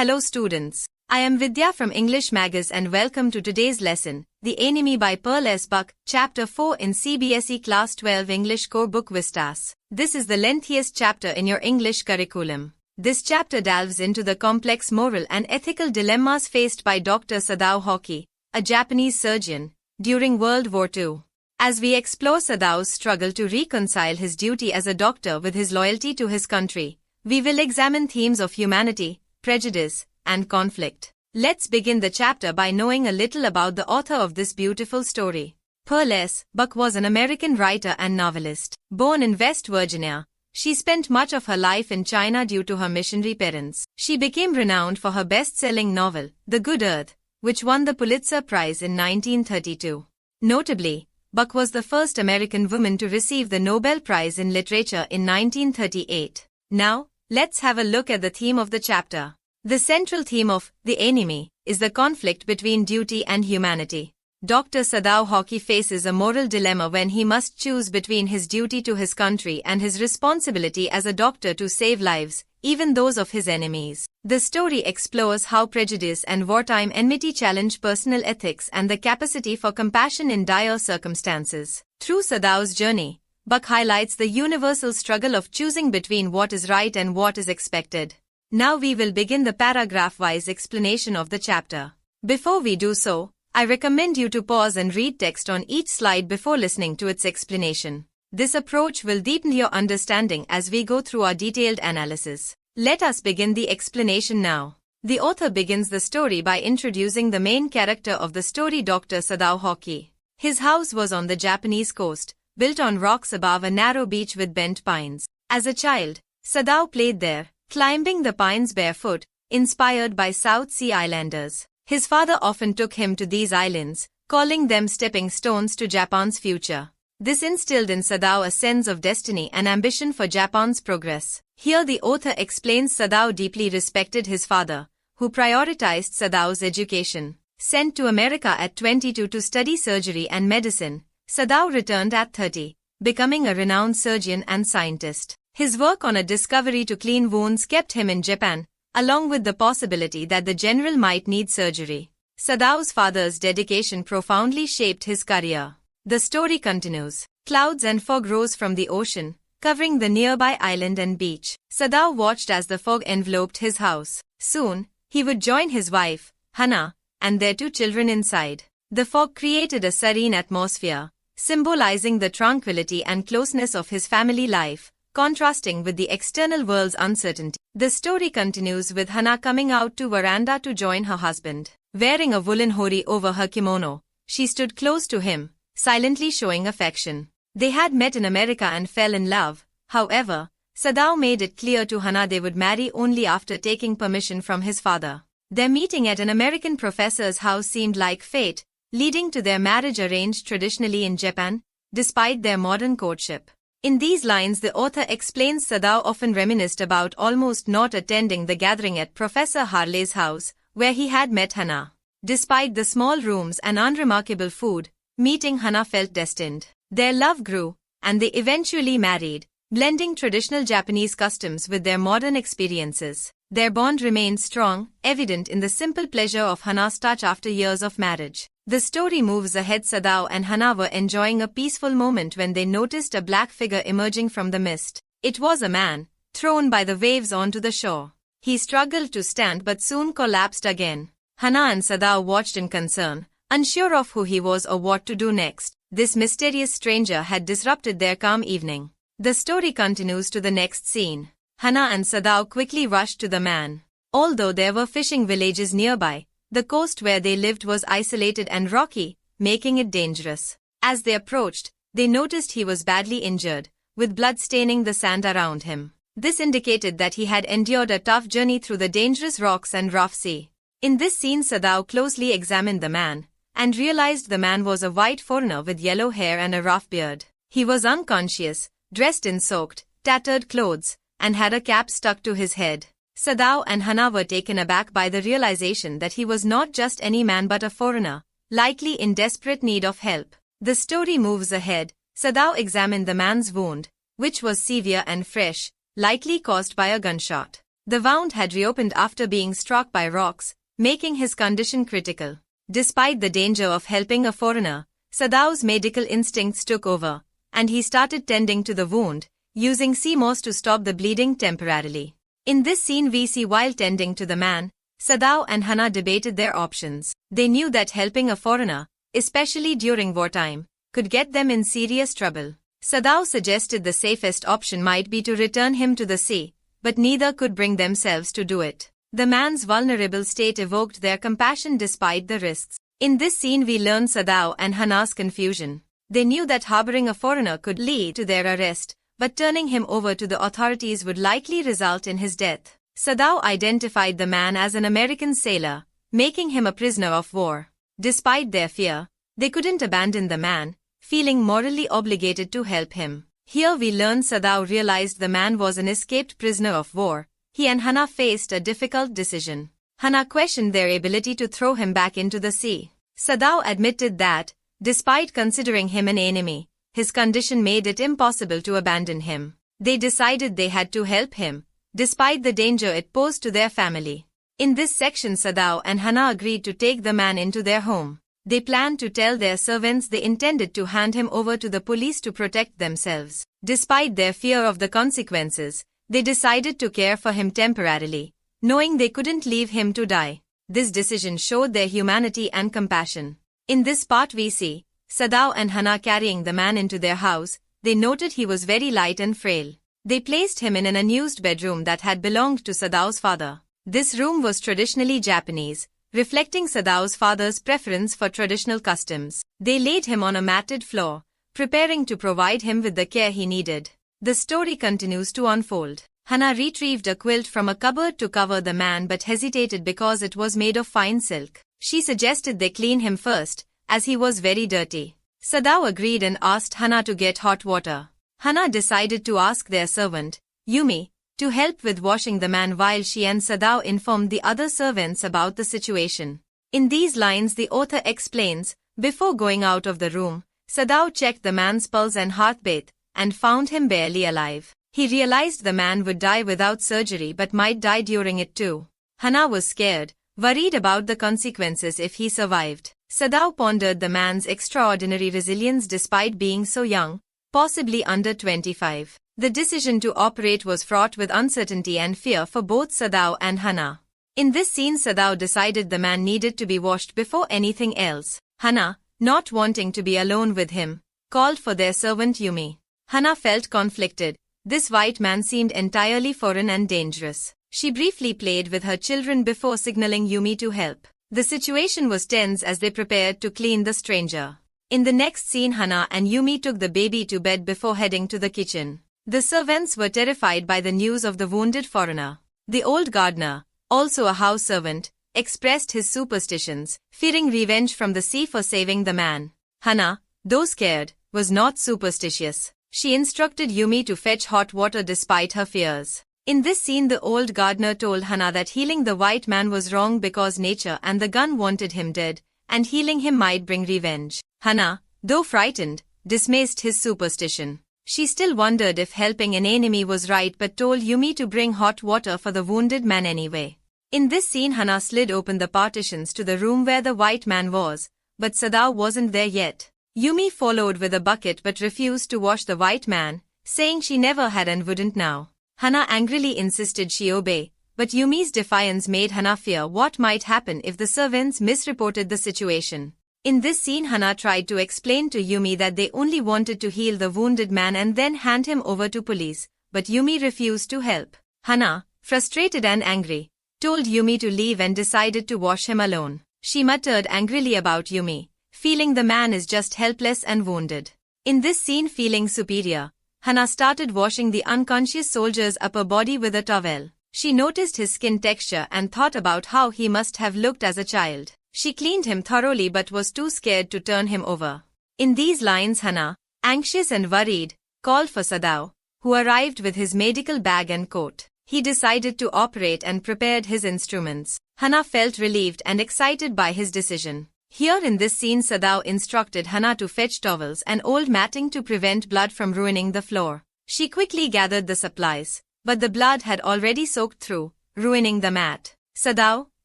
Hello students. I am Vidya from English Magaz and welcome to today's lesson, The Enemy by Pearl S. Buck, Chapter 4 in CBSE Class 12 English Core Book Vistas. This is the lengthiest chapter in your English curriculum. This chapter delves into the complex moral and ethical dilemmas faced by Dr. Sadao Hoki, a Japanese surgeon, during World War II. As we explore Sadao's struggle to reconcile his duty as a doctor with his loyalty to his country, we will examine themes of humanity, prejudice, and conflict. Let's begin the chapter by knowing a little about the author of this beautiful story. Pearl S. Buck was an American writer and novelist. Born in West Virginia, she spent much of her life in China due to her missionary parents. She became renowned for her best-selling novel, The Good Earth, which won the Pulitzer Prize in 1932. Notably, Buck was the first American woman to receive the Nobel Prize in Literature in 1938. Now, let's have a look at the theme of the chapter. The central theme of The Enemy is the conflict between duty and humanity. Dr. Sadao Hoki faces a moral dilemma when he must choose between his duty to his country and his responsibility as a doctor to save lives, even those of his enemies. The story explores how prejudice and wartime enmity challenge personal ethics and the capacity for compassion in dire circumstances. Through Sadao's journey, Buck highlights the universal struggle of choosing between what is right and what is expected. Now we will begin the paragraph-wise explanation of the chapter. Before we do so, I recommend you to pause and read text on each slide before listening to its explanation. This approach will deepen your understanding as we go through our detailed analysis. Let us begin the explanation now. The author begins the story by introducing the main character of the story, Dr. Sadao Hoki. His house was on the Japanese coast, built on rocks above a narrow beach with bent pines. As a child, Sadao played there, climbing the pines barefoot, inspired by South Sea Islanders. His father often took him to these islands, calling them stepping stones to Japan's future. This instilled in Sadao a sense of destiny and ambition for Japan's progress. Here the author explains Sadao deeply respected his father, who prioritized Sadao's education. Sent to America at 22 to study surgery and medicine, Sadao returned at 30, becoming a renowned surgeon and scientist. His work on a discovery to clean wounds kept him in Japan, along with the possibility that the general might need surgery. Sadao's father's dedication profoundly shaped his career. The story continues. Clouds and fog rose from the ocean, covering the nearby island and beach. Sadao watched as the fog enveloped his house. Soon, he would join his wife, Hana, and their 2 children inside. The fog created a serene atmosphere, symbolizing the tranquility and closeness of his family life, contrasting with the external world's uncertainty. The story continues with Hana coming out to veranda to join her husband. Wearing a woolen hori over her kimono, she stood close to him, silently showing affection. They had met in America and fell in love. However, Sadao made it clear to Hana they would marry only after taking permission from his father. Their meeting at an American professor's house seemed like fate, leading to their marriage arranged traditionally in Japan, despite their modern courtship. In these lines the author explains Sadao often reminisced about almost not attending the gathering at Professor Harley's house, where he had met Hana. Despite the small rooms and unremarkable food, meeting Hana felt destined. Their love grew, and they eventually married, blending traditional Japanese customs with their modern experiences. Their bond remained strong, evident in the simple pleasure of Hana's touch after years of marriage. The story moves ahead. Sadao and Hana were enjoying a peaceful moment when they noticed a black figure emerging from the mist. It was a man, thrown by the waves onto the shore. He struggled to stand but soon collapsed again. Hana and Sadao watched in concern, unsure of who he was or what to do next. This mysterious stranger had disrupted their calm evening. The story continues to the next scene. Hana and Sadao quickly rushed to the man. Although there were fishing villages nearby, the coast where they lived was isolated and rocky, making it dangerous. As they approached, they noticed he was badly injured, with blood staining the sand around him. This indicated that he had endured a tough journey through the dangerous rocks and rough sea. In this scene Sadao closely examined the man, and realized the man was a white foreigner with yellow hair and a rough beard. He was unconscious, dressed in soaked, tattered clothes, and had a cap stuck to his head. Sadao and Hana were taken aback by the realization that he was not just any man but a foreigner, likely in desperate need of help. The story moves ahead. Sadao examined the man's wound, which was severe and fresh, likely caused by a gunshot. The wound had reopened after being struck by rocks, making his condition critical. Despite the danger of helping a foreigner, Sadao's medical instincts took over, and he started tending to the wound, using sea moss to stop the bleeding temporarily. In this scene we see while tending to the man, Sadao and Hana debated their options. They knew that helping a foreigner, especially during wartime, could get them in serious trouble. Sadao suggested the safest option might be to return him to the sea, but neither could bring themselves to do it. The man's vulnerable state evoked their compassion despite the risks. In this scene we learn Sadao and Hana's confusion. They knew that harboring a foreigner could lead to their arrest, but turning him over to the authorities would likely result in his death. Sadao identified the man as an American sailor, making him a prisoner of war. Despite their fear, they couldn't abandon the man, feeling morally obligated to help him. Here we learn Sadao realized the man was an escaped prisoner of war. He and Hana faced a difficult decision. Hana questioned their ability to throw him back into the sea. Sadao admitted that, despite considering him an enemy, his condition made it impossible to abandon him. They decided they had to help him, despite the danger it posed to their family. In this section Sadao and Hana agreed to take the man into their home. They planned to tell their servants they intended to hand him over to the police to protect themselves. Despite their fear of the consequences, they decided to care for him temporarily, knowing they couldn't leave him to die. This decision showed their humanity and compassion. In this part we see Sadao and Hana carrying the man into their house. They noted he was very light and frail. They placed him in an unused bedroom that had belonged to Sadao's father. This room was traditionally Japanese, reflecting Sadao's father's preference for traditional customs. They laid him on a matted floor, preparing to provide him with the care he needed. The story continues to unfold. Hana retrieved a quilt from a cupboard to cover the man but hesitated because it was made of fine silk. She suggested they clean him first, as he was very dirty. Sadao agreed and asked Hana to get hot water. Hana decided to ask their servant, Yumi, to help with washing the man while she and Sadao informed the other servants about the situation. In these lines the author explains, before going out of the room, Sadao checked the man's pulse and heartbeat, and found him barely alive. He realized the man would die without surgery but might die during it too. Hana was scared, worried about the consequences if he survived. Sadao pondered the man's extraordinary resilience despite being so young, possibly under 25. The decision to operate was fraught with uncertainty and fear for both Sadao and Hana. In this scene Sadao decided the man needed to be washed before anything else. Hana, not wanting to be alone with him, called for their servant Yumi. Hana felt conflicted. This white man seemed entirely foreign and dangerous. She briefly played with her children before signaling Yumi to help. The situation was tense as they prepared to clean the stranger. In the next scene Hana and Yumi took the baby to bed before heading to the kitchen. The servants were terrified by the news of the wounded foreigner. The old gardener, also a house servant, expressed his superstitions, fearing revenge from the sea for saving the man. Hana, though scared, was not superstitious. She instructed Yumi to fetch hot water despite her fears. In this scene the old gardener told Hana that healing the white man was wrong because nature and the gun wanted him dead, and healing him might bring revenge. Hana, though frightened, dismissed his superstition. She still wondered if helping an enemy was right but told Yumi to bring hot water for the wounded man anyway. In this scene Hana slid open the partitions to the room where the white man was, but Sadao wasn't there yet. Yumi followed with a bucket but refused to wash the white man, saying she never had and wouldn't now. Hana angrily insisted she obey, but Yumi's defiance made Hana fear what might happen if the servants misreported the situation. In this scene Hana tried to explain to Yumi that they only wanted to heal the wounded man and then hand him over to police, but Yumi refused to help. Hana, frustrated and angry, told Yumi to leave and decided to wash him alone. She muttered angrily about Yumi, feeling the man is just helpless and wounded. In this scene feeling superior, Hana started washing the unconscious soldier's upper body with a towel. She noticed his skin texture and thought about how he must have looked as a child. She cleaned him thoroughly but was too scared to turn him over. In these lines Hana, anxious and worried, called for Sadao, who arrived with his medical bag and coat. He decided to operate and prepared his instruments. Hana felt relieved and excited by his decision. Here in this scene Sadao instructed Hana to fetch towels and old matting to prevent blood from ruining the floor. She quickly gathered the supplies, but the blood had already soaked through, ruining the mat. Sadao,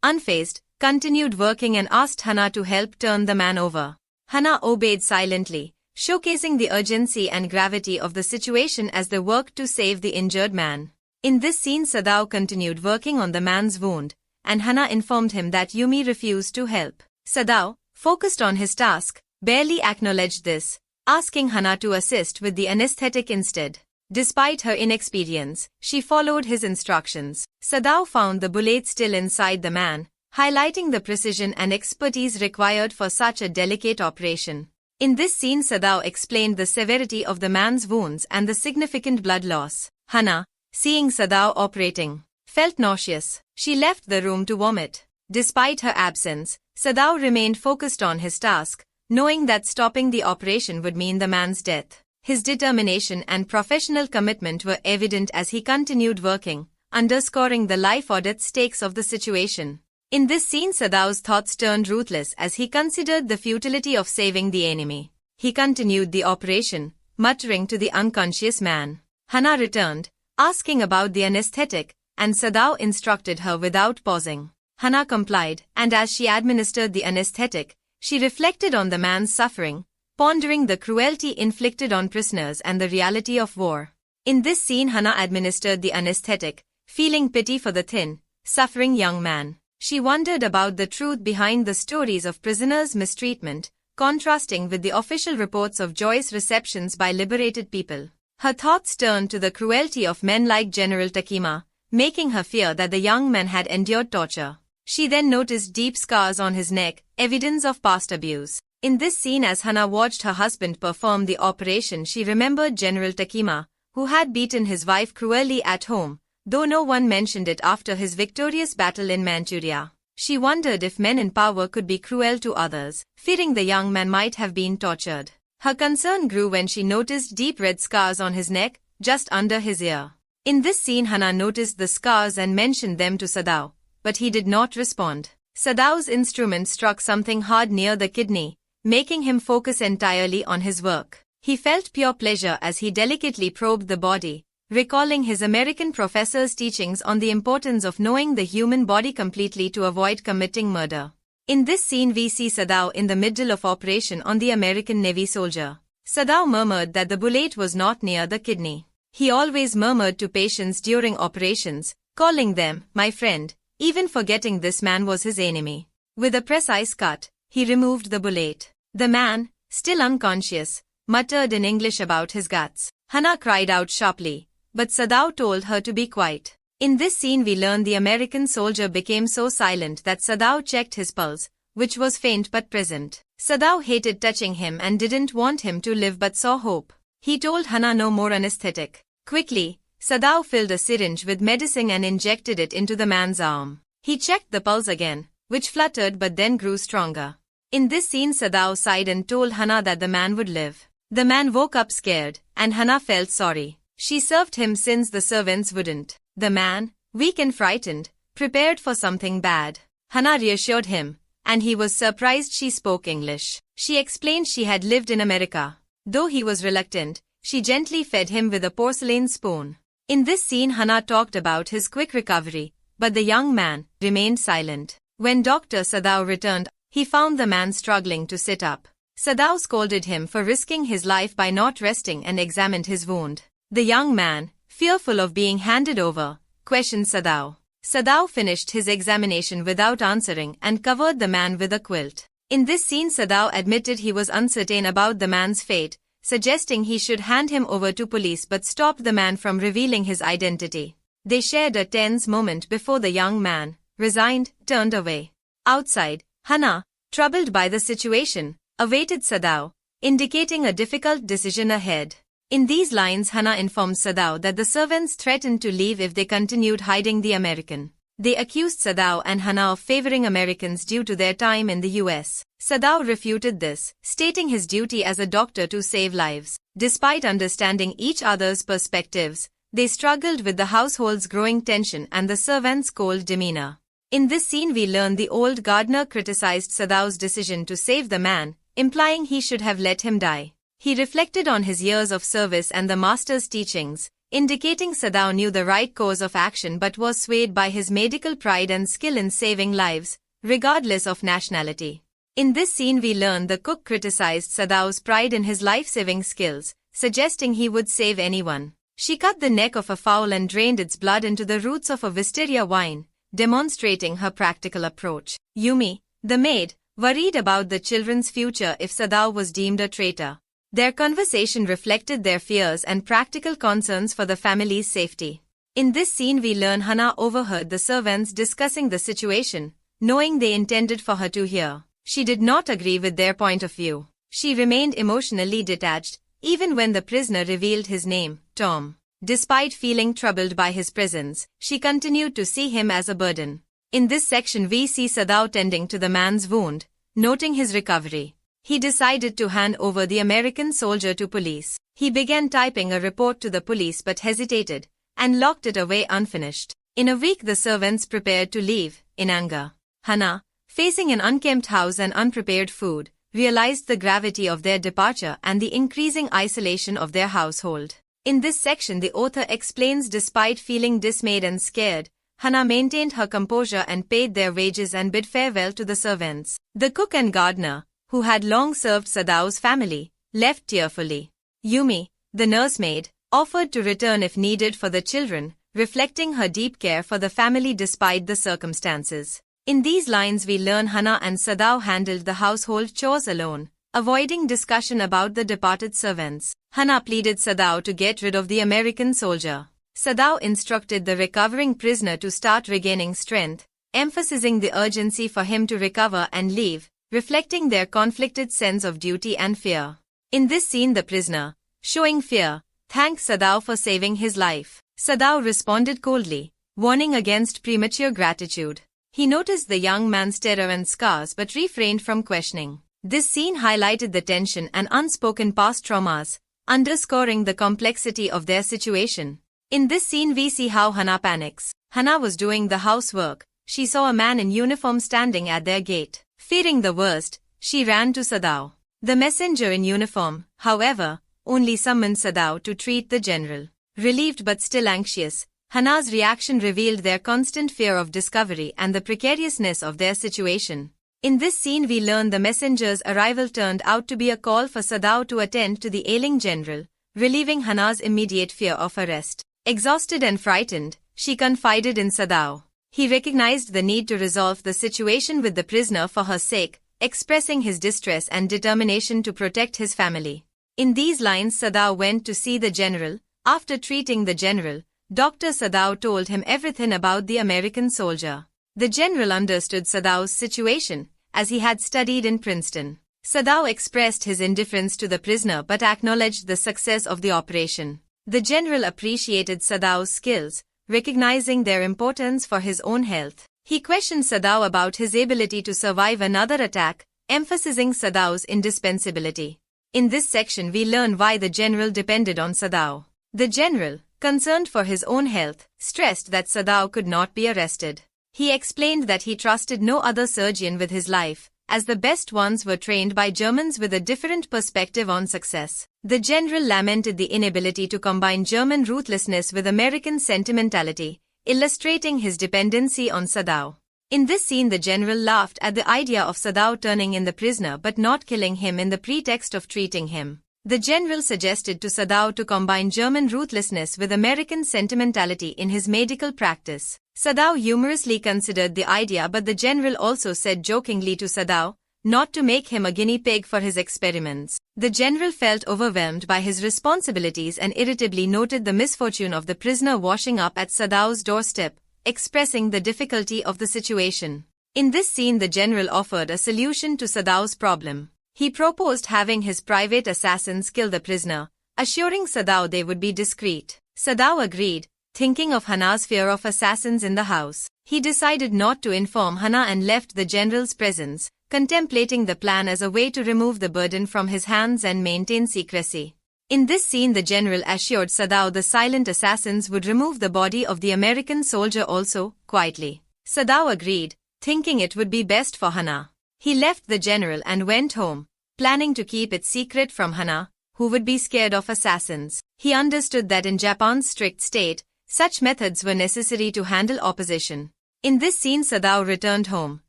unfazed, continued working and asked Hana to help turn the man over. Hana obeyed silently, showcasing the urgency and gravity of the situation as they worked to save the injured man. In this scene, Sadao continued working on the man's wound, and Hana informed him that Yumi refused to help. Sadao, focused on his task, barely acknowledged this, asking Hana to assist with the anesthetic instead. Despite her inexperience, she followed his instructions. Sadao found the bullet still inside the man, highlighting the precision and expertise required for such a delicate operation. In this scene, Sadao explained the severity of the man's wounds and the significant blood loss. Hana, seeing Sadao operating, felt nauseous. She left the room to vomit. Despite her absence, Sadao remained focused on his task, knowing that stopping the operation would mean the man's death. His determination and professional commitment were evident as he continued working, underscoring the life or death stakes of the situation. In this scene, Sadao's thoughts turned ruthless as he considered the futility of saving the enemy. He continued the operation, muttering to the unconscious man. Hana returned, asking about the anesthetic, and Sadao instructed her without pausing. Hana complied, and as she administered the anesthetic, she reflected on the man's suffering, pondering the cruelty inflicted on prisoners and the reality of war. In this scene, Hana administered the anesthetic, feeling pity for the thin, suffering young man. She wondered about the truth behind the stories of prisoners' mistreatment, contrasting with the official reports of joyous receptions by liberated people. Her thoughts turned to the cruelty of men like General Takima, making her fear that the young man had endured torture. She then noticed deep scars on his neck, evidence of past abuse. In this scene, as Hana watched her husband perform the operation, she remembered General Takima, who had beaten his wife cruelly at home, though no one mentioned it after his victorious battle in Manchuria. She wondered if men in power could be cruel to others, fearing the young man might have been tortured. Her concern grew when she noticed deep red scars on his neck, just under his ear. In this scene, Hana noticed the scars and mentioned them to Sadao, but he did not respond. Sadao's instrument struck something hard near the kidney, making him focus entirely on his work. He felt pure pleasure as he delicately probed the body, recalling his American professor's teachings on the importance of knowing the human body completely to avoid committing murder. In this scene, we see Sadao in the middle of operation on the American Navy soldier. Sadao murmured that the bullet was not near the kidney. He always murmured to patients during operations, calling them, "my friend," even forgetting this man was his enemy. With a precise cut, he removed the bullet. The man, still unconscious, muttered in English about his guts. Hana cried out sharply, but Sadao told her to be quiet. In this scene, we learn the American soldier became so silent that Sadao checked his pulse, which was faint but present. Sadao hated touching him and didn't want him to live but saw hope. He told Hana no more anesthetic. Quickly, Sadao filled a syringe with medicine and injected it into the man's arm. He checked the pulse again, which fluttered but then grew stronger. In this scene, Sadao sighed and told Hana that the man would live. The man woke up scared, and Hana felt sorry. She served him since the servants wouldn't. The man, weak and frightened, prepared for something bad. Hana reassured him, and he was surprised she spoke English. She explained she had lived in America. Though he was reluctant, she gently fed him with a porcelain spoon. In this scene, Hana talked about his quick recovery, but the young man remained silent. When Dr. Sadao returned, he found the man struggling to sit up. Sadao scolded him for risking his life by not resting and examined his wound. The young man, fearful of being handed over, questioned Sadao. Sadao finished his examination without answering and covered the man with a quilt. In this scene, Sadao admitted he was uncertain about the man's fate, suggesting he should hand him over to police but stopped the man from revealing his identity. They shared a tense moment before the young man, resigned, turned away. Outside, Hana, troubled by the situation, awaited Sadao, indicating a difficult decision ahead. In these lines, Hana informed Sadao that the servants threatened to leave if they continued hiding the American. They accused Sadao and Hana of favoring Americans due to their time in the US. Sadao refuted this, stating his duty as a doctor to save lives. Despite understanding each other's perspectives, they struggled with the household's growing tension and the servants' cold demeanor. In this scene, we learn the old gardener criticized Sadao's decision to save the man, implying he should have let him die. He reflected on his years of service and the master's teachings, indicating Sadao knew the right course of action but was swayed by his medical pride and skill in saving lives, regardless of nationality. In this scene we learn the cook criticized Sadao's pride in his life-saving skills, suggesting he would save anyone. She cut the neck of a fowl and drained its blood into the roots of a wisteria vine, demonstrating her practical approach. Yumi, the maid, worried about the children's future if Sadao was deemed a traitor. Their conversation reflected their fears and practical concerns for the family's safety. In this scene we learn Hana overheard the servants discussing the situation, knowing they intended for her to hear. She did not agree with their point of view. She remained emotionally detached, even when the prisoner revealed his name, Tom. Despite feeling troubled by his presence, she continued to see him as a burden. In this section we see Sadao tending to the man's wound, noting his recovery. He decided to hand over the American soldier to police. He began typing a report to the police but hesitated, and locked it away unfinished. In a week the servants prepared to leave, in anger. Hana, facing an unkempt house and unprepared food, realized the gravity of their departure and the increasing isolation of their household. In this section the author explains despite feeling dismayed and scared, Hana maintained her composure and paid their wages and bid farewell to the servants. The cook and gardener, who had long served Sadao's family, left tearfully. Yumi, the nursemaid, offered to return if needed for the children, reflecting her deep care for the family despite the circumstances. In these lines we learn Hana and Sadao handled the household chores alone, avoiding discussion about the departed servants. Hana pleaded Sadao to get rid of the American soldier. Sadao instructed the recovering prisoner to start regaining strength, emphasizing the urgency for him to recover and leave, reflecting their conflicted sense of duty and fear. In this scene the prisoner, showing fear, thanked Sadao for saving his life. Sadao responded coldly, warning against premature gratitude. He noticed the young man's terror and scars but refrained from questioning. This scene highlighted the tension and unspoken past traumas, underscoring the complexity of their situation. In this scene we see how Hana panics. Hana was doing the housework. She saw a man in uniform standing at their gate. Fearing the worst, she ran to Sadao. The messenger in uniform, however, only summoned Sadao to treat the general. Relieved but still anxious, Hana's reaction revealed their constant fear of discovery and the precariousness of their situation. In this scene we learn the messenger's arrival turned out to be a call for Sadao to attend to the ailing general, relieving Hana's immediate fear of arrest. Exhausted and frightened, she confided in Sadao. He recognized the need to resolve the situation with the prisoner for her sake, expressing his distress and determination to protect his family. In these lines Sadao went to see the general. After treating the general, Dr. Sadao told him everything about the American soldier. The general understood Sadao's situation, as he had studied in Princeton. Sadao expressed his indifference to the prisoner but acknowledged the success of the operation. The general appreciated Sadao's skills, recognizing their importance for his own health. He questioned Sadao about his ability to survive another attack, emphasizing Sadao's indispensability. In this section we learn why the general depended on Sadao. The general, concerned for his own health, stressed that Sadao could not be arrested. He explained that he trusted no other surgeon with his life, as the best ones were trained by Germans with a different perspective on success. The general lamented the inability to combine German ruthlessness with American sentimentality, illustrating his dependency on Sadao. In this scene the general laughed at the idea of Sadao turning in the prisoner but not killing him in the pretext of treating him. The general suggested to Sadao to combine German ruthlessness with American sentimentality in his medical practice. Sadao humorously considered the idea but the general also said jokingly to Sadao not to make him a guinea pig for his experiments. The general felt overwhelmed by his responsibilities and irritably noted the misfortune of the prisoner washing up at Sadao's doorstep, expressing the difficulty of the situation. In this scene the general offered a solution to Sadao's problem. He proposed having his private assassins kill the prisoner, assuring Sadao they would be discreet. Sadao agreed, thinking of Hana's fear of assassins in the house. He decided not to inform Hana and left the general's presence, contemplating the plan as a way to remove the burden from his hands and maintain secrecy. In this scene the general assured Sadao the silent assassins would remove the body of the American soldier also, quietly. Sadao agreed, thinking it would be best for Hana. He left the general and went home, planning to keep it secret from Hana, who would be scared of assassins. He understood that in Japan's strict state, such methods were necessary to handle opposition. In this scene, Sadao returned home,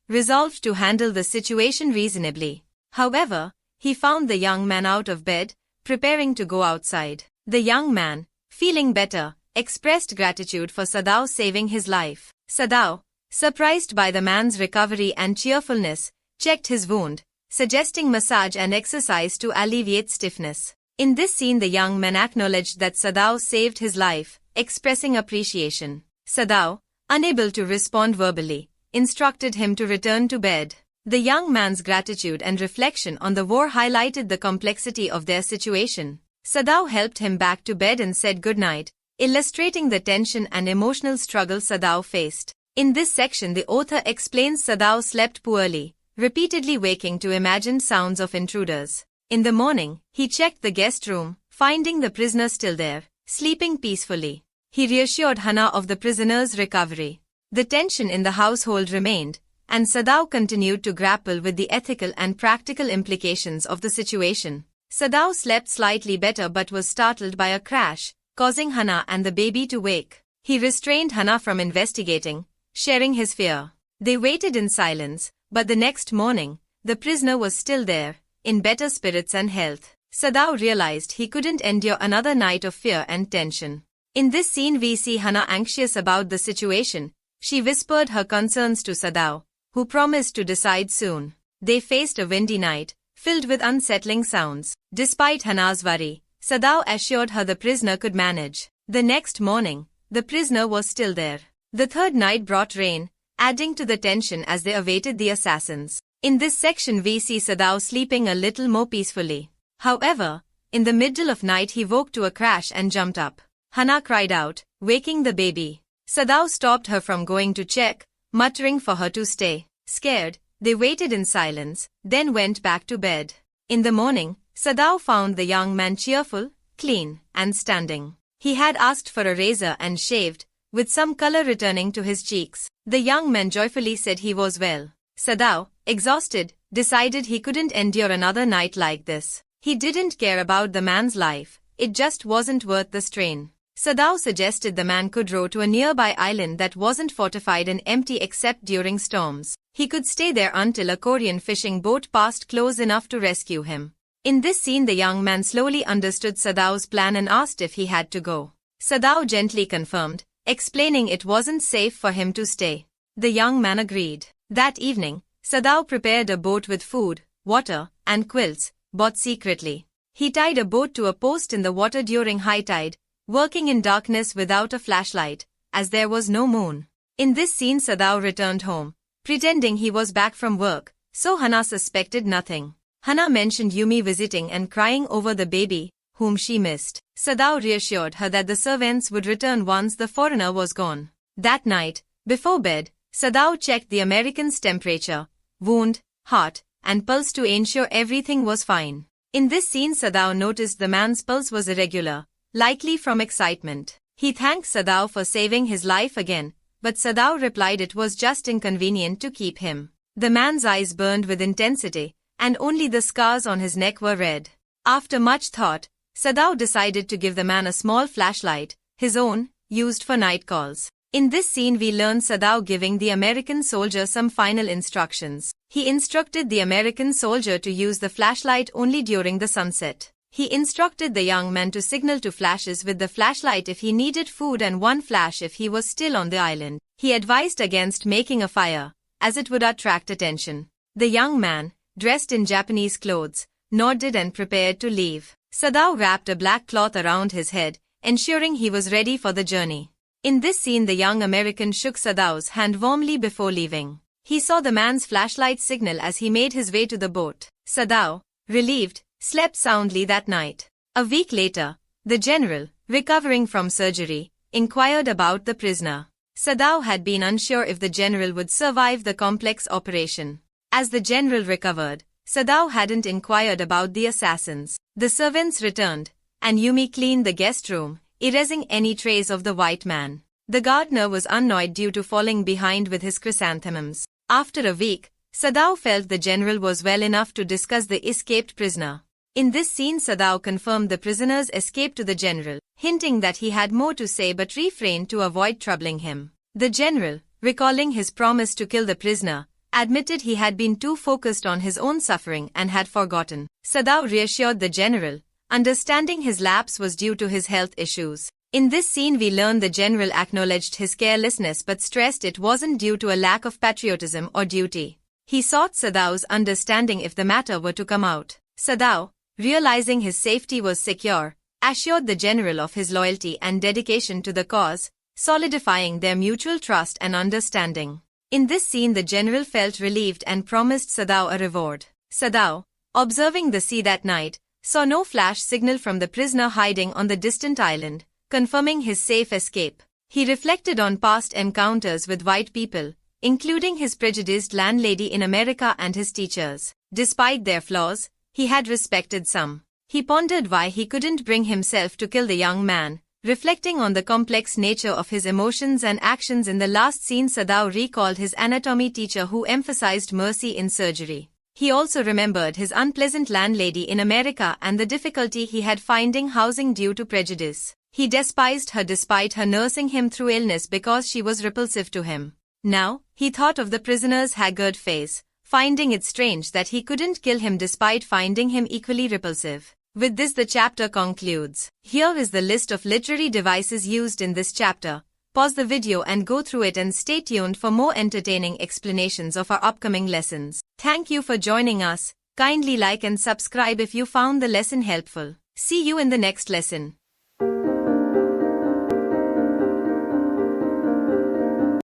resolved to handle the situation reasonably. However, he found the young man out of bed, preparing to go outside. The young man, feeling better, expressed gratitude for Sadao saving his life. Sadao, surprised by the man's recovery and cheerfulness, checked his wound, suggesting massage and exercise to alleviate stiffness. In this scene, the young man acknowledged that Sadao saved his life, expressing appreciation. Sadao, unable to respond verbally, instructed him to return to bed. The young man's gratitude and reflection on the war highlighted the complexity of their situation. Sadao helped him back to bed and said goodnight, illustrating the tension and emotional struggle Sadao faced. In this section, the author explains Sadao slept poorly, repeatedly waking to imagined sounds of intruders. In the morning, he checked the guest room, finding the prisoner still there, sleeping peacefully. He reassured Hana of the prisoner's recovery. The tension in the household remained, and Sadao continued to grapple with the ethical and practical implications of the situation. Sadao slept slightly better but was startled by a crash, causing Hana and the baby to wake. He restrained Hana from investigating, sharing his fear. They waited in silence, but the next morning, the prisoner was still there, in better spirits and health. Sadao realized he couldn't endure another night of fear and tension. In this scene, we see Hana anxious about the situation. She whispered her concerns to Sadao, who promised to decide soon. They faced a windy night, filled with unsettling sounds. Despite Hana's worry, Sadao assured her the prisoner could manage. The next morning, the prisoner was still there. The third night brought rain, adding to the tension as they awaited the assassins. In this section, we see Sadao sleeping a little more peacefully. However, in the middle of night he woke to a crash and jumped up. Hana cried out, waking the baby. Sadao stopped her from going to check, muttering for her to stay. Scared, they waited in silence, then went back to bed. In the morning, Sadao found the young man cheerful, clean, and standing. He had asked for a razor and shaved, with some color returning to his cheeks. The young man joyfully said he was well. Sadao, exhausted, decided he couldn't endure another night like this. He didn't care about the man's life, it just wasn't worth the strain. Sadao suggested the man could row to a nearby island that wasn't fortified and empty except during storms. He could stay there until a Korean fishing boat passed close enough to rescue him. In this scene, the young man slowly understood Sadao's plan and asked if he had to go. Sadao gently confirmed, explaining it wasn't safe for him to stay. The young man agreed. That evening, Sadao prepared a boat with food, water, and quilts, bought secretly. He tied a boat to a post in the water during high tide, working in darkness without a flashlight, as there was no moon. In this scene, Sadao returned home, pretending he was back from work, so Hana suspected nothing. Hana mentioned Yumi visiting and crying over the baby, whom she missed. Sadao reassured her that the servants would return once the foreigner was gone. That night, before bed, Sadao checked the American's temperature, wound, heart, and pulse to ensure everything was fine. In this scene, Sadao noticed the man's pulse was irregular, likely from excitement. He thanked Sadao for saving his life again, but Sadao replied it was just inconvenient to keep him. The man's eyes burned with intensity, and only the scars on his neck were red. After much thought, Sadao decided to give the man a small flashlight, his own, used for night calls. In this scene, we learn Sadao giving the American soldier some final instructions. He instructed the American soldier to use the flashlight only during the sunset. He instructed the young man to signal to flashes with the flashlight if he needed food and one flash if he was still on the island. He advised against making a fire, as it would attract attention. The young man, dressed in Japanese clothes, nodded and prepared to leave. Sadao wrapped a black cloth around his head, ensuring he was ready for the journey. In this scene, the young American shook Sadao's hand warmly before leaving. He saw the man's flashlight signal as he made his way to the boat. Sadao, relieved, slept soundly that night. A week later, the general, recovering from surgery, inquired about the prisoner. Sadao had been unsure if the general would survive the complex operation. As the general recovered, Sadao hadn't inquired about the assassins. The servants returned, and Yumi cleaned the guest room, erasing any trace of the white man. The gardener was annoyed due to falling behind with his chrysanthemums. After a week, Sadao felt the general was well enough to discuss the escaped prisoner. In this scene, Sadao confirmed the prisoner's escape to the general, hinting that he had more to say but refrained to avoid troubling him. The general, recalling his promise to kill the prisoner, admitted he had been too focused on his own suffering and had forgotten. Sadao reassured the general, understanding his lapse was due to his health issues. In this scene we learn the general acknowledged his carelessness but stressed it wasn't due to a lack of patriotism or duty. He sought Sadao's understanding if the matter were to come out. Sadao, realizing his safety was secure, assured the general of his loyalty and dedication to the cause, solidifying their mutual trust and understanding. In this scene the general felt relieved and promised Sadao a reward. Sadao, observing the sea that night, saw no flash signal from the prisoner hiding on the distant island, confirming his safe escape. He reflected on past encounters with white people, including his prejudiced landlady in America and his teachers. Despite their flaws, he had respected some. He pondered why he couldn't bring himself to kill the young man, reflecting on the complex nature of his emotions and actions. In the last scene, Sadao recalled his anatomy teacher who emphasized mercy in surgery. He also remembered his unpleasant landlady in America and the difficulty he had finding housing due to prejudice. He despised her despite her nursing him through illness because she was repulsive to him. Now, he thought of the prisoner's haggard face, finding it strange that he couldn't kill him despite finding him equally repulsive. With this the chapter concludes. Here is the list of literary devices used in this chapter. Pause the video and go through it and stay tuned for more entertaining explanations of our upcoming lessons. Thank you for joining us. Kindly like and subscribe if you found the lesson helpful. See you in the next lesson.